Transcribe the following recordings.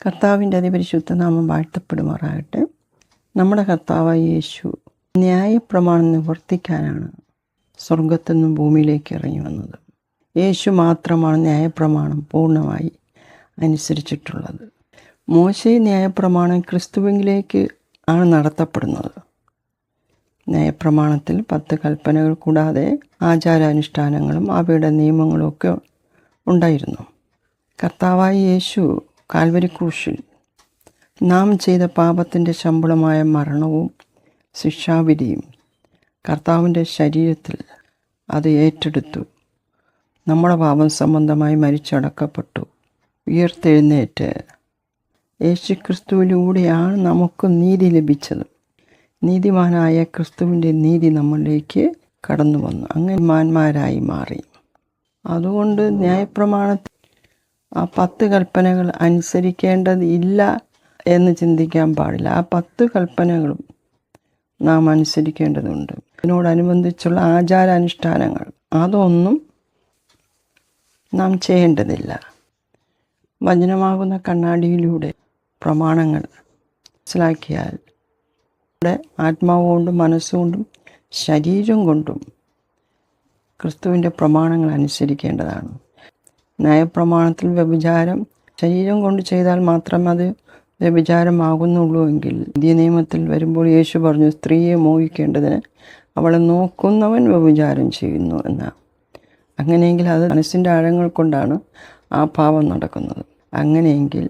കർത്താവിൻ്റെ അതിപരിശുദ്ധ നാമം വാഴ്ത്തപ്പെടുമാറാകട്ടെ. നമ്മുടെ കർത്താവായ യേശു ന്യായപ്രമാണം നിവർത്തിക്കാനാണ് സ്വർഗത്തു നിന്നും ഭൂമിയിലേക്ക് ഇറങ്ങി വന്നത്. യേശു മാത്രമാണ് ന്യായപ്രമാണം പൂർണ്ണമായി അനുസരിച്ചിട്ടുള്ളത്. മോശെ ന്യായപ്രമാണം ക്രിസ്തുവിലേക്ക് ആണ് നടത്തപ്പെടുന്നത്. ന്യായപ്രമാണത്തിൽ 10 കൽപ്പനകൾ കൂടാതെ ആചാരാനുഷ്ഠാനങ്ങളും അവയുടെ നിയമങ്ങളും ഒക്കെ ഉണ്ടായിരുന്നു. കർത്താവായ യേശു കാൽവരി ക്രൂശിൽ നാം ചെയ്ത പാപത്തിൻ്റെ ശമ്പളമായ മരണവും ശിക്ഷാവിധിയും കർത്താവിൻ്റെ ശരീരത്തിൽ അത് ഏറ്റെടുത്തു. നമ്മുടെ പാപം സംബന്ധമായി മരിച്ചടക്കപ്പെട്ടു. ഉയർത്തെഴുന്നേറ്റ് യേശുക്രിസ്തുവിലൂടെയാണ് നമുക്ക് നീതി ലഭിച്ചത്. നീതിമാനായ ക്രിസ്തുവിൻ്റെ നീതി നമ്മളിലേക്ക് കടന്നു വന്നു. അങ്ങനെ മാന്മാരായി മാറി. അതുകൊണ്ട് ന്യായപ്രമാണത്തിൽ ആ 10 കൽപ്പനകൾ അനുസരിക്കേണ്ടതില്ല എന്ന് ചിന്തിക്കാൻ പാടില്ല. ആ 10 കൽപ്പനകളും നാം അനുസരിക്കേണ്ടതുണ്ട്. ഇതിനോടനുബന്ധിച്ചുള്ള ആചാരാനുഷ്ഠാനങ്ങൾ അതൊന്നും നാം ചെയ്യേണ്ടതില്ല. വചനമാകുന്ന കണ്ണാടിയിലൂടെ പ്രമാണങ്ങൾ മനസ്സിലാക്കിയാൽ ആത്മാവ് കൊണ്ടും മനസ്സുകൊണ്ടും ശരീരം കൊണ്ടും ക്രിസ്തുവിൻ്റെ പ്രമാണങ്ങൾ അനുസരിക്കേണ്ടതാണ്. ന്യായപ്രമാണത്തിൽ വ്യഭിചാരം ശരീരം കൊണ്ട് ചെയ്താൽ മാത്രമേ അത് വ്യഭിചാരമാകുന്നുള്ളൂ എങ്കിൽ പുതിയ നിയമത്തിൽ വരുമ്പോൾ യേശു പറഞ്ഞു, സ്ത്രീയെ മോഹിക്കേണ്ടതിന് അവളെ നോക്കുന്നവൻ വ്യഭിചാരം ചെയ്യുന്നു എന്ന്. അങ്ങനെയെങ്കിൽ അത് മനസ്സിൻ്റെ ആഴങ്ങൾ കൊണ്ടാണ് ആ പാപം നടക്കുന്നത്. അങ്ങനെയെങ്കിൽ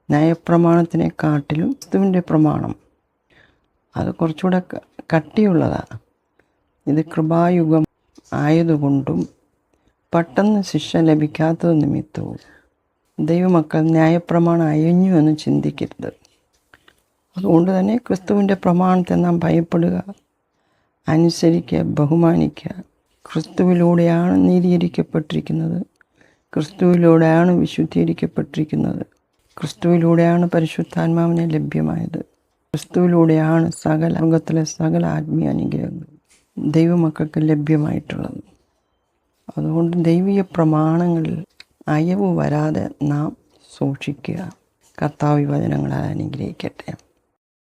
ന്യായപ്രമാണത്തിനെക്കാട്ടിലും ക്രിസ്തുവിൻ്റെ പ്രമാണം അത് കുറച്ചുകൂടെ കട്ടിയുള്ളതാണ്. ഇത് കൃപായുഗം ആയതുകൊണ്ടും പെട്ടെന്ന് ശിക്ഷ ലഭിക്കാത്തത് നിമിത്തവും ദൈവമക്കൾ ന്യായപ്രമാണം അയഞ്ഞു എന്ന് ചിന്തിക്കരുത്. അതുകൊണ്ട് തന്നെ ക്രിസ്തുവിൻ്റെ പ്രമാണത്തെ നാം ഭയപ്പെടുക, അനുസരിക്കുക, ബഹുമാനിക്കുക. ക്രിസ്തുവിലൂടെയാണ് നീതീകരിക്കപ്പെട്ടിരിക്കുന്നത്. ക്രിസ്തുവിലൂടെയാണ് വിശുദ്ധീകരിക്കപ്പെട്ടിരിക്കുന്നത്. ക്രിസ്തുവിലൂടെയാണ് പരിശുദ്ധാത്മാവിനെ ലഭ്യമായത്. ക്രിസ്തുവിലൂടെയാണ് ലോകത്തിലെ സകല ആത്മീയ അനുഗ്രഹങ്ങളും ദൈവമക്കൾക്ക് ലഭ്യമായിട്ടുള്ളത്. അതുകൊണ്ട് ദൈവിക പ്രമാണങ്ങളിൽ അയവ് വരാതെ നാം സൂക്ഷിക്കുക. കർത്താവ് വചനങ്ങളാൽ അനുഗ്രഹിക്കട്ടെ.